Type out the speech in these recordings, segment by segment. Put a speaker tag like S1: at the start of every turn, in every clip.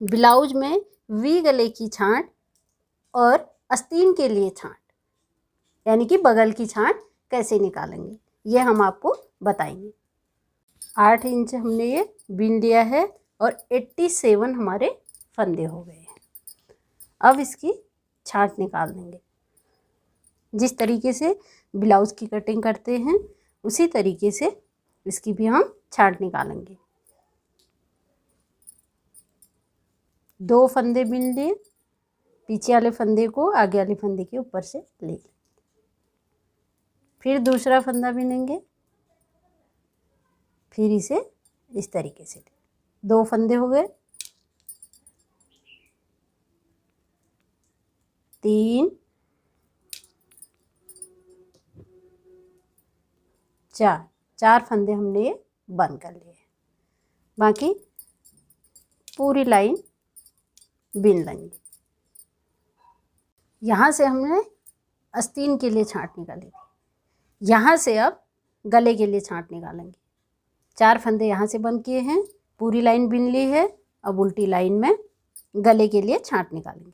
S1: Blouse में we गले की छांट और आस्तीन के लिए छांट यानी कि बगल की छांट कैसे निकालेंगे ये हम आपको बताएंगे। 8 इंच हमने ये बिन लिया है और 87 हमारे फंदे हो गए हैं। अब इसकी छांट निकाल देंगे। जिस तरीके से ब्लाउज की कटिंग करते हैं उसी तरीके से इसकी भी हम छांट निकालेंगे। 2 फंदे बिन लिए, पीछे वाले फंदे को आगे वाले फंदे के ऊपर से ले, फिर दूसरा फंदा बिनेंगे, फिर इसे इस तरीके से 2 फंदे हो गए, 3 4 फंदे हमने ये बंद कर लिए। बाकी पूरी लाइन बिन लेंगे। यहाँ से हमने आस्तीन के लिए छांट निकाली थी, यहाँ से अब गले के लिए छांट निकालेंगे। 4 फंदे यहाँ से बंद किए हैं, पूरी लाइन बिन ली है। अब उल्टी लाइन में गले के लिए छांट निकालेंगे।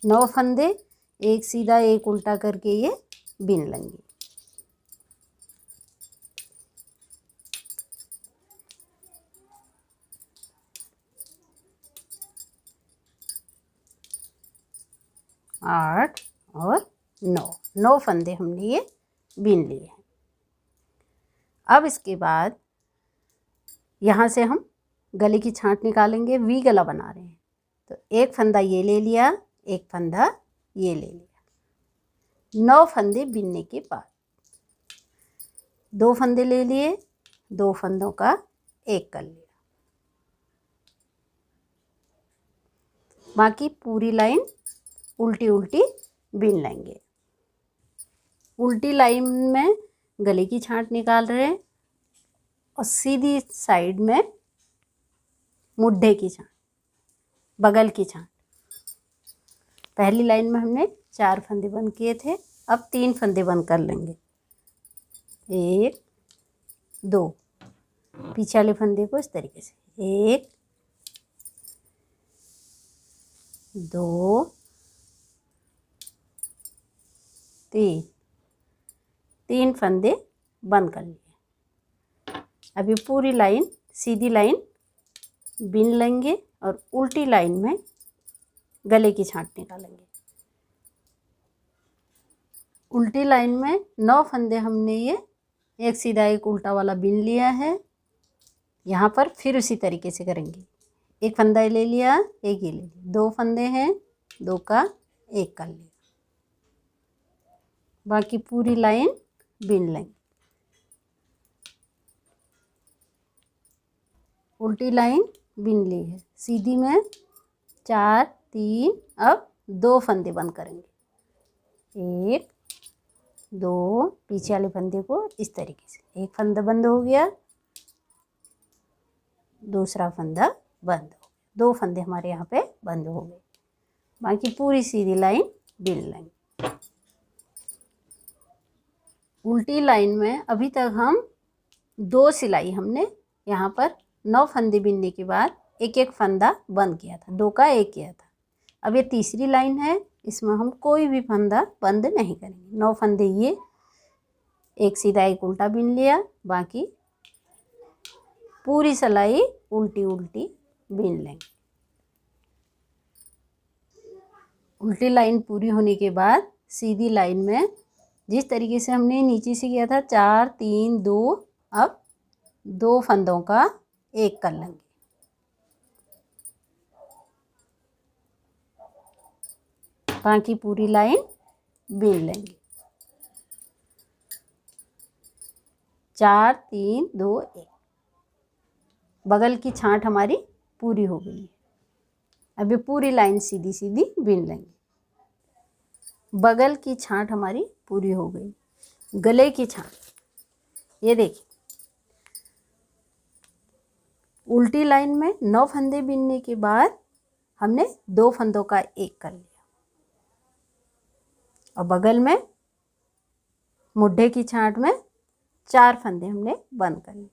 S1: 9 फंदे एक सीधा एक उल्टा करके ये बिन लेंगे। आठ और 9 फंदे हमने ये बिन लिए हैं। अब इसके बाद यहाँ से हम गले की छांट निकालेंगे। वी गला बना रहे हैं तो एक फंदा ये ले लिया, एक फंदा ये ले लिया। 9 फंदे बिनने के बाद 2 फंदे ले लिए, 2 फंदों का एक कर लिया। बाकी पूरी लाइन उल्टी उल्टी बिन लेंगे। उल्टी लाइन में गले की छांट निकाल रहे हैं और सीधी साइड में मुड्ढे की छांट, बगल की छांट। पहली लाइन में हमने 4 फंदे बंद किए थे, अब 3 फंदे बंद कर लेंगे। 1 2, पीछे वाले फंदे को इस तरीके से 1 2 3 फंदे बंद कर लिए। अब ये पूरी लाइन सीधी लाइन बिन लेंगे और उल्टी लाइन में गले की छांट निकालेंगे। उल्टी लाइन में 9 फंदे हमने ये एक सीधा एक उल्टा वाला बिन लिया है। यहाँ पर फिर उसी तरीके से करेंगे। एक फंदा ले लिया, एक ये ले लिया, 2 फंदे हैं, 2 का एक कर लिया। बाकी पूरी लाइन बिन लेंगे। उल्टी लाइन बिन ली है, सीधी में 4 3, अब 2 फंदे बंद करेंगे। 1 2, पीछे वाले फंदे को इस तरीके से, एक फंदा बंद हो गया, दूसरा फंदा बंद हो गया, 2 फंदे हमारे यहाँ पे बंद हो गए। बाकी पूरी सीधी लाइन बिन लेंगे। उल्टी लाइन में अभी तक हम 2 सिलाई हमने यहाँ पर 9 फंदे बिनने के बाद एक एक फंदा बंद किया था, 2 का एक किया था। अब ये तीसरी लाइन है, इसमें हम कोई भी फंदा बंद नहीं करेंगे। 9 फंदे ये एक सीधा एक उल्टा बिन लिया, बाकी पूरी सिलाई उल्टी उल्टी बिन लेंगे। उल्टी लाइन पूरी होने के बाद सीधी लाइन में जिस तरीके से हमने नीचे से किया था 4 3 2, अब 2 फंदों का एक कर लेंगे। बाकी पूरी लाइन बिन लेंगे। 4 3 2 1, बगल की छांट हमारी पूरी हो गई है। अब ये पूरी लाइन सीधी सीधी बिन लेंगे। बगल की छांट हमारी पूरी हो गई। गले की छांट, ये देखिए उल्टी लाइन में 9 फंदे बिनने के बाद हमने 2 फंदों का एक कर लिया और बगल में मुड्ढे की छांट में 4 फंदे हमने बंद कर लिए।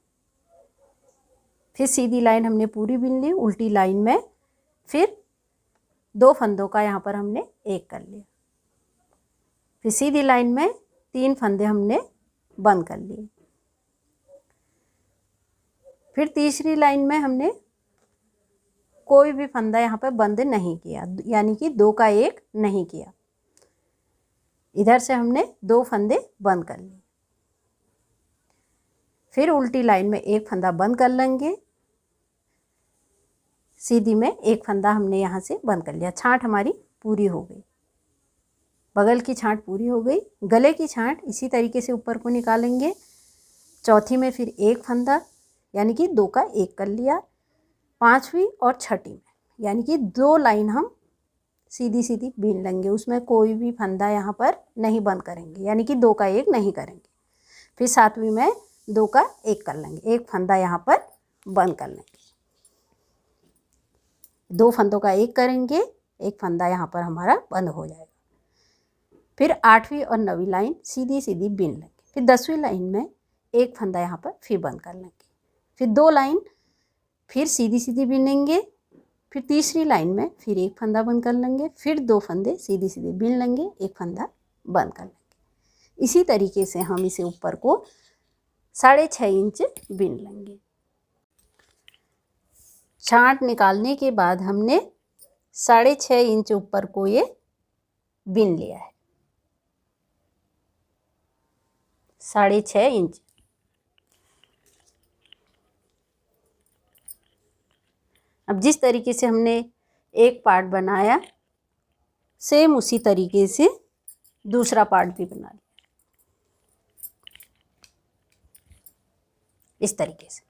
S1: फिर सीधी लाइन हमने पूरी बिन ली, उल्टी लाइन में फिर 2 फंदों का यहाँ पर हमने एक कर लिया, फिर सीधी लाइन में 3 फंदे हमने बंद कर लिए, फिर तीसरी लाइन में हमने कोई भी फंदा यहाँ पर बंद नहीं किया, यानी कि 2 का 1 नहीं किया। इधर से हमने 2 फंदे बंद कर लिए, फिर उल्टी लाइन में 1 फंदा बंद कर लेंगे, सीधी में 1 फंदा हमने यहाँ से बंद कर लिया। छांट हमारी पूरी हो गई, बगल की छांट पूरी हो गई। गले की छांट इसी तरीके से ऊपर को निकालेंगे। चौथी में फिर 1 फंदा, यानी कि 2 का 1 कर लिया। 5वीं और 6ठी में यानी कि 2 लाइन हम सीधी सीधी बीन लेंगे, उसमें कोई भी फंदा यहाँ पर नहीं बंद करेंगे, यानी कि 2 का 1 नहीं करेंगे। फिर 7वीं में 2 का 1 कर लेंगे, 1 फंदा यहाँ पर बंद कर लेंगे, 2 फंदों का 1 करेंगे, 1 फंदा यहाँ पर हमारा बंद हो जाएगा। फिर 8वीं और 9वीं लाइन सीधी सीधी बीन लेंगे। फिर 10वीं लाइन में 1 फंदा यहाँ पर फिर बंद कर लेंगे, फिर 2 लाइन फिर सीधी सीधी बीनेंगे, फिर तीसरी लाइन में फिर 1 फंदा बंद कर लेंगे, फिर 2 फंदे सीधी सीधी बीन लेंगे, 1 फंदा बंद कर लेंगे। इसी तरीके से हम इसे ऊपर को 6.5 इंच बीन लेंगे। छांट निकालने के बाद हमने 6.5 इंच ऊपर को ये बीन लिया है, 6.5 इंच। अब जिस तरीके से हमने एक पार्ट बनाया, सेम उसी तरीके से दूसरा पार्ट भी बना लिया, इस तरीके से।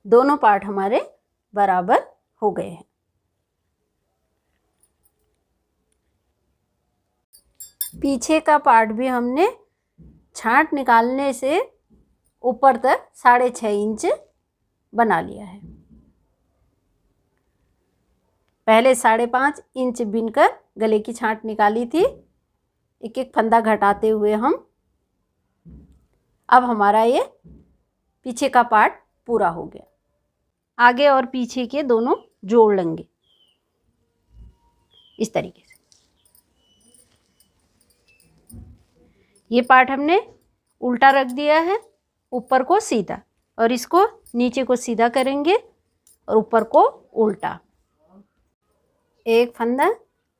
S1: दोनों पार्ट हमारे बराबर हो गए हैं। पीछे का पार्ट भी हमने छांट निकालने से ऊपर तक 6.5 इंच बना लिया है। पहले 5.5 इंच बिनकर गले की छांट निकाली थी, एक एक फंदा घटाते हुए हम। अब हमारा ये पीछे का पार्ट पूरा हो गया। आगे और पीछे के दोनों जोड़ लेंगे इस तरीके से। ये पार्ट हमने उल्टा रख दिया है, ऊपर को सीधा, और इसको नीचे को सीधा करेंगे और ऊपर को उल्टा। एक फंदा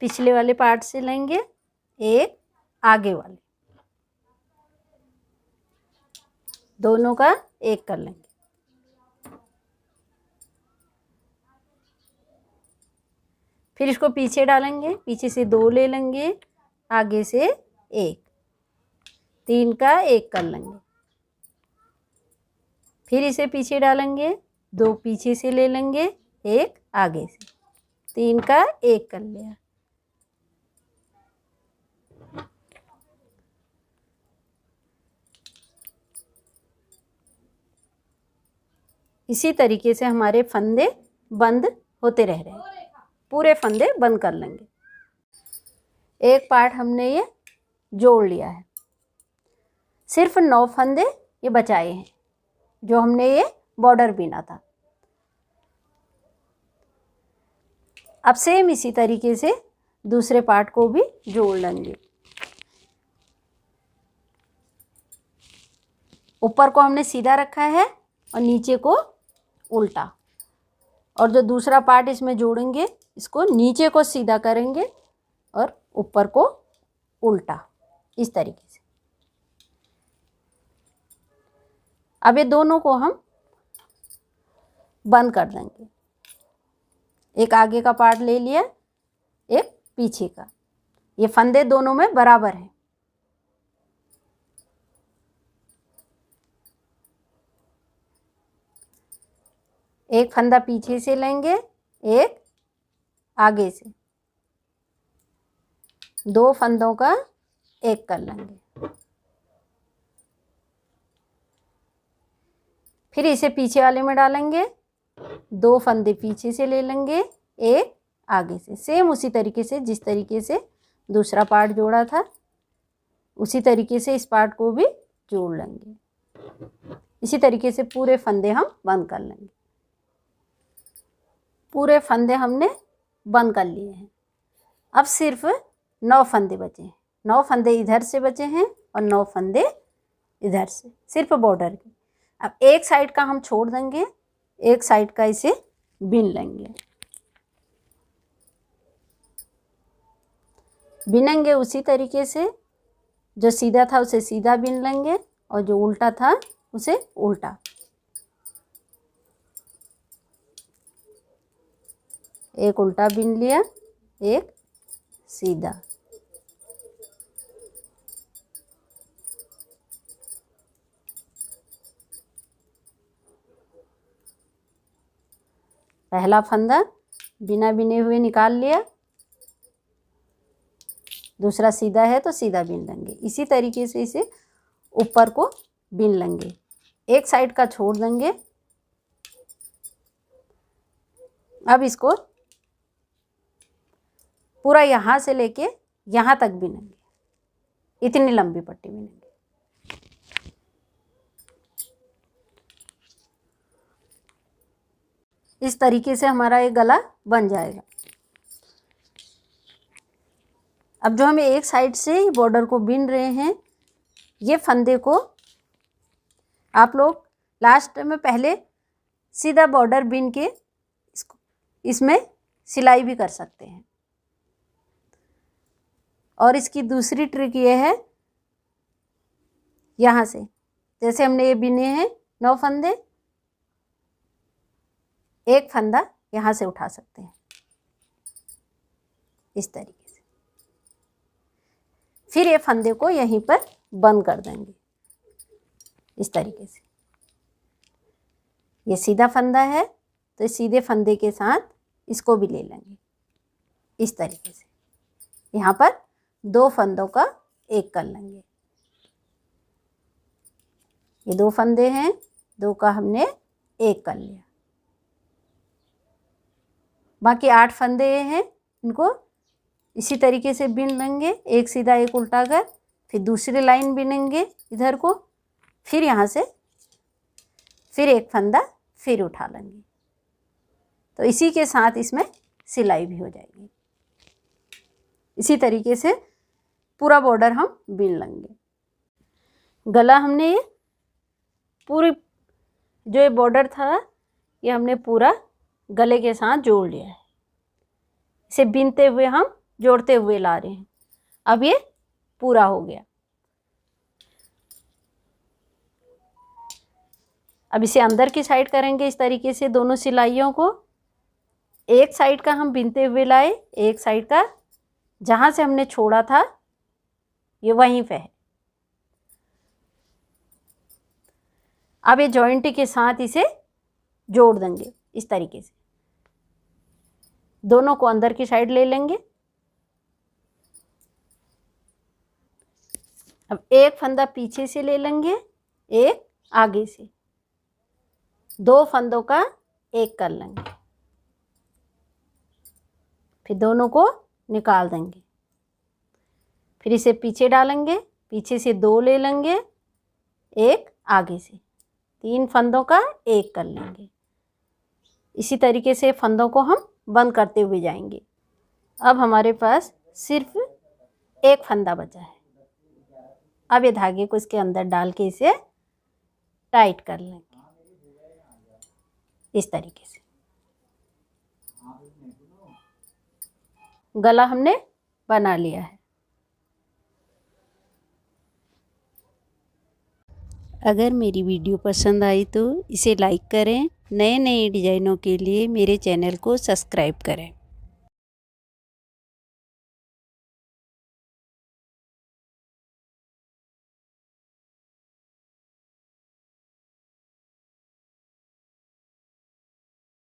S1: पिछले वाले पार्ट से लेंगे, एक आगे वाले, दोनों का एक कर लेंगे। फिर इसको पीछे डालेंगे, पीछे से 2 ले लेंगे, आगे से 1, 3 का 1 कर लेंगे। फिर इसे पीछे डालेंगे, 2 पीछे से ले लेंगे, 1 आगे से, 3 का 1 कर लिया। इसी तरीके से हमारे फंदे बंद होते रह रहे हैं, पूरे फंदे बंद कर लेंगे। एक पार्ट हमने ये जोड़ लिया है, सिर्फ 9 फंदे ये बचाए हैं जो हमने ये बॉर्डर बीना था। अब सेम इसी तरीके से दूसरे पार्ट को भी जोड़ लेंगे। ऊपर को हमने सीधा रखा है और नीचे को उल्टा, और जो दूसरा पार्ट इसमें जोड़ेंगे इसको नीचे को सीधा करेंगे और ऊपर को उल्टा, इस तरीके से। अब ये दोनों को हम बंद कर देंगे। एक आगे का पार्ट ले लिया, एक पीछे का। ये फंदे दोनों में बराबर हैं। एक फंदा पीछे से लेंगे, एक आगे से, 2 फंदों का 1 कर लेंगे। फिर इसे पीछे वाले में डालेंगे, 2 फंदे पीछे से ले लेंगे, 1 आगे से। सेम उसी तरीके से जिस तरीके से दूसरा पार्ट जोड़ा था, उसी तरीके से इस पार्ट को भी जोड़ लेंगे। इसी तरीके से पूरे फंदे हम बंद कर लेंगे। पूरे फंदे हमने बंद कर लिए हैं। अब सिर्फ 9 फंदे बचे हैं। 9 फंदे इधर से बचे हैं और 9 फंदे इधर से, सिर्फ बॉर्डर की। अब एक साइड का हम छोड़ देंगे, एक साइड का इसे बिन लेंगे। बिनेंगे उसी तरीके से, जो सीधा था उसे सीधा बिन लेंगे और जो उल्टा था उसे उल्टा। एक उल्टा बिन लिया, एक सीधा। पहला फंदा बिना बिने हुए निकाल लिया, दूसरा सीधा है तो सीधा बिन लेंगे। इसी तरीके से इसे ऊपर को बिन लेंगे, एक साइड का छोड़ देंगे। अब इसको पूरा यहाँ से लेके यहाँ तक बिनेंगे, इतनी लंबी पट्टी बिनेंगे। इस तरीके से हमारा ये गला बन जाएगा। अब जो हम एक साइड से बॉर्डर को बिन रहे हैं, ये फंदे को आप लोग लास्ट में पहले सीधा बॉर्डर बिन के इसमें सिलाई भी कर सकते हैं। और इसकी दूसरी ट्रिक ये है, यहाँ से जैसे हमने ये बिने हैं 9 फंदे, एक फंदा यहाँ से उठा सकते हैं इस तरीके से। फिर ये फंदे को यहीं पर बंद कर देंगे इस तरीके से। ये सीधा फंदा है तो सीधे फंदे के साथ इसको भी ले लेंगे इस तरीके से। यहाँ पर 2 फंदों का एक कर लेंगे। ये 2 फंदे हैं, 2 का हमने एक कर लिया। बाकी 8 फंदे हैं, इनको इसी तरीके से बिन लेंगे, एक सीधा एक उल्टा कर। फिर दूसरी लाइन बिनेंगे इधर को, फिर यहाँ से फिर एक फंदा फिर उठा लेंगे। तो इसी के साथ इसमें सिलाई भी हो जाएगी। इसी तरीके से पूरा बॉर्डर हम बिन लेंगे। गला हमने ये पूरी जो ये बॉर्डर था ये हमने पूरा गले के साथ जोड़ लिया है। इसे बिनते हुए हम जोड़ते हुए ला रहे हैं। अब ये पूरा हो गया। अब इसे अंदर की साइड करेंगे इस तरीके से। दोनों सिलाइयों को एक साइड का हम बिनते हुए लाए, एक साइड का जहाँ से हमने छोड़ा था ये वहीं पे है। अब ये जॉइंट के साथ इसे जोड़ देंगे इस तरीके से। दोनों को अंदर की साइड ले लेंगे। अब एक फंदा पीछे से ले लेंगे, एक आगे से। 2 फंदों का एक कर लेंगे, फिर दोनों को निकाल देंगे। फिर इसे पीछे डालेंगे, पीछे से 2 ले लेंगे, एक आगे से। 3 फंदों का एक कर लेंगे। इसी तरीके से फंदों को हम बंद करते हुए जाएंगे। अब हमारे पास सिर्फ एक फंदा बचा है। अब ये धागे को इसके अंदर डाल के इसे टाइट कर लेंगे इस तरीके से। गला हमने बना लिया है।
S2: अगर मेरी वीडियो पसंद आई तो इसे लाइक करें। नए नए डिज़ाइनों के लिए मेरे चैनल को सब्सक्राइब करें।